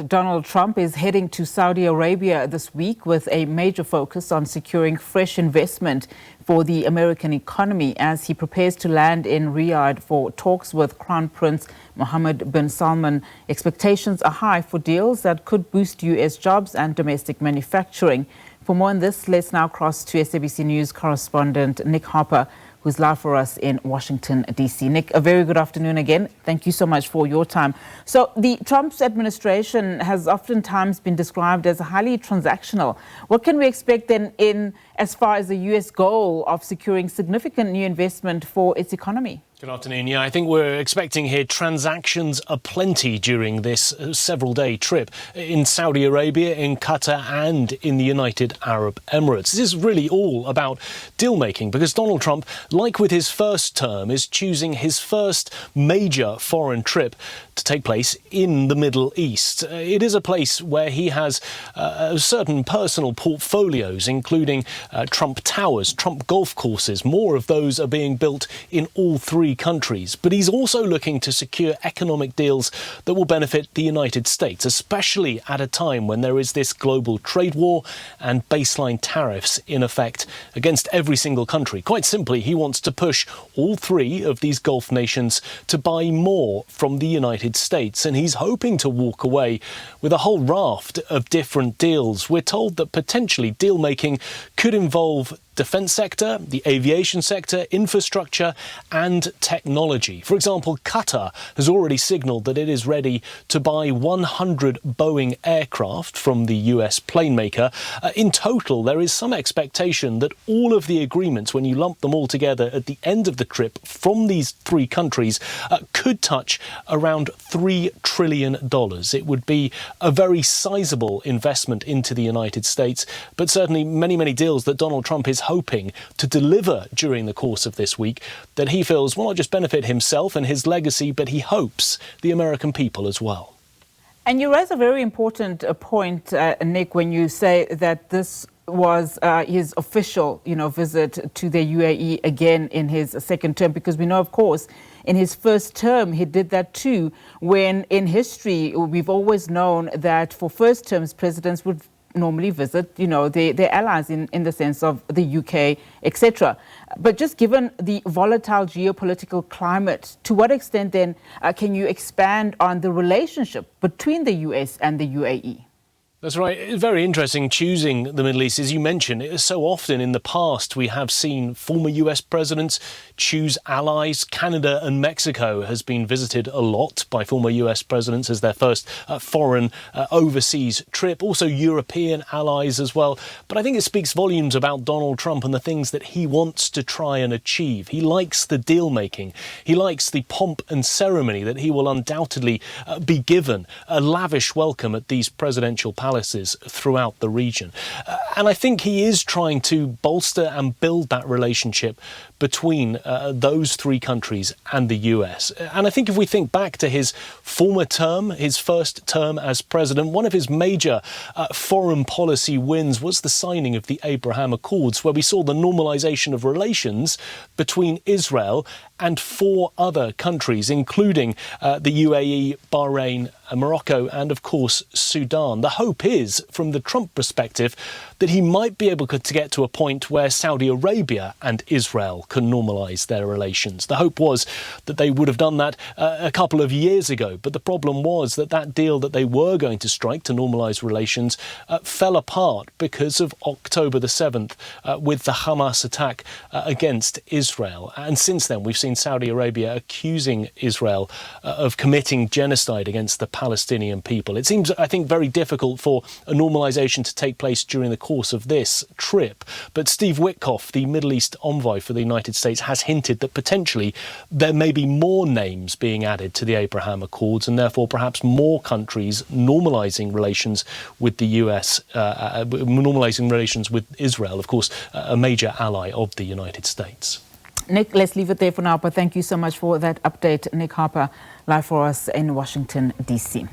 Donald Trump is heading to Saudi Arabia this week with a major focus on securing fresh investment for the American economy as he prepares to land in Riyadh for talks with Crown Prince Mohammed bin Salman. Expectations are high for deals that could boost U.S. jobs and domestic manufacturing. For more on this, let's now cross to SABC News correspondent Nick Harper, who's live for us in Washington, D.C. Nick, a very good afternoon again. Thank you so much for your time. So the Trump's administration has oftentimes been described as highly transactional. What can we expect then in as far as the U.S. goal of securing significant new investment for its economy? Good afternoon. Yeah, I think we're expecting here transactions aplenty during this several-day trip in Saudi Arabia, in Qatar and in the United Arab Emirates. This is really all about deal-making because Donald Trump, like with his first term, is choosing his first major foreign trip to take place in the Middle East. It is a place where he has certain personal portfolios, including Trump Towers, Trump golf courses. More of those are being built in all three countries, but he's also looking to secure economic deals that will benefit the United States, especially at a time when there is this global trade war and baseline tariffs in effect against every single country. Quite simply, he wants to push all three of these Gulf nations to buy more from the United States, and he's hoping to walk away with a whole raft of different deals. We're told that potentially deal making could involve defence sector, the aviation sector, infrastructure and technology. For example, Qatar has already signalled that it is ready to buy 100 Boeing aircraft from the US plane maker. In total, there is some expectation that all of the agreements, when you lump them all together at the end of the trip from these three countries, could touch around $3 trillion. It would be a very sizable investment into the United States, but certainly many deals that Donald Trump is hoping to deliver during the course of this week that he feels will not just benefit himself and his legacy, but he hopes the American people as well. And you raise a very important point, Nick, when you say that this was his official, visit to the UAE again in his second term, because we know, of course, in his first term, he did that too, when in history, we've always known that for first terms, presidents would normally visit, their allies in the sense of the UK, etc. But just given the volatile geopolitical climate, to what extent then can you expand on the relationship between the US and the UAE? That's right. It's very interesting choosing the Middle East. As you mentioned, so often in the past we have seen former US presidents choose allies. Canada and Mexico has been visited a lot by former US presidents as their first foreign overseas trip. Also European allies as well. But I think it speaks volumes about Donald Trump and the things that he wants to try and achieve. He likes the deal making. He likes the pomp and ceremony that he will undoubtedly be given. A lavish welcome at these presidential palaces throughout the region. And I think he is trying to bolster and build that relationship between those three countries and the US. And I think if we think back to his former term, his first term as president, one of his major foreign policy wins was the signing of the Abraham Accords, where we saw the normalization of relations between Israel and four other countries, including the UAE, Bahrain, Morocco and, of course, Sudan. The hope is, from the Trump perspective, that he might be able to get to a point where Saudi Arabia and Israel can normalise their relations. The hope was that they would have done that a couple of years ago, but the problem was that that deal that they were going to strike to normalise relations fell apart because of October the 7th with the Hamas attack against Israel. And since then, we've seen Saudi Arabia accusing Israel of committing genocide against the Palestinian people. It seems, I think, very difficult for a normalisation to take place during the course of this trip. But Steve Witkoff, the Middle East envoy for the United States, has hinted that potentially there may be more names being added to the Abraham Accords and therefore perhaps more countries normalising relations with the US, normalising relations with Israel, of course, a major ally of the United States. Nick, let's leave it there for now, but thank you so much for that update. Nick Harper, live for us in Washington, D.C.